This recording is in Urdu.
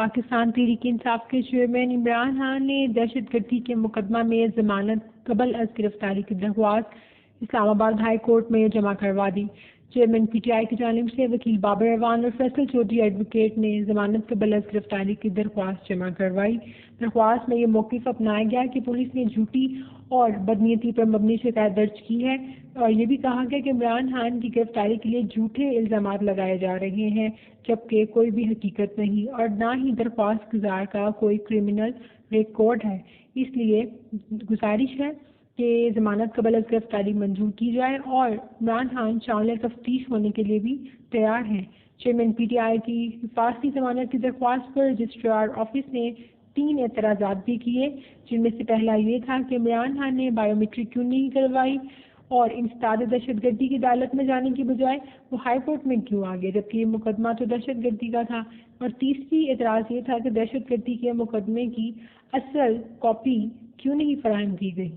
پاکستان تحریک انصاف کے چیئرمین عمران خان نے دہشت گردی کے مقدمہ میں ضمانت قبل از گرفتاری کی درخواست اسلام آباد ہائی کورٹ میں جمع کروا دی۔ چیئرمین پی ٹی آئی کی جانب سے وکیل بابر اعوان اور فیصل چودھری ایڈوکیٹ نے ضمانت قبل از گرفتاری کی درخواست جمع کروائی۔ درخواست میں یہ موقف اپنایا گیا کہ پولیس نے جھوٹی اور بدنیتی پر مبنی شکایت درج کی ہے اور یہ بھی کہا گیا کہ عمران خان کی گرفتاری کے لیے جھوٹے الزامات لگائے جا رہے ہیں جبکہ کوئی بھی حقیقت نہیں اور نہ ہی درخواست گزار کا کوئی کرمنل ریکارڈ ہے۔ اس لیے گزارش ہے کہ ضمانت قبل از گرفتاری منظور کی جائے اور عمران خان شامل تفتیش ہونے کے لیے بھی تیار ہیں۔ چیئرمین پی ٹی آئی کی حفاظتی ضمانت کی درخواست پر رجسٹرار آفس نے 3 اعتراضات بھی کیے، جن میں سے پہلا یہ تھا کہ عمران خان نے بائیو میٹرک کیوں نہیں کروائی اور انسداد دہشت گردی کی عدالت میں جانے کی بجائے وہ ہائی کورٹ میں کیوں آ گئے جبکہ یہ مقدمہ تو دہشت گردی کا تھا، اور تیسری اعتراض یہ تھا کہ دہشت گردی کے مقدمے کی اصل کاپی کیوں نہیں فراہم کی گئی۔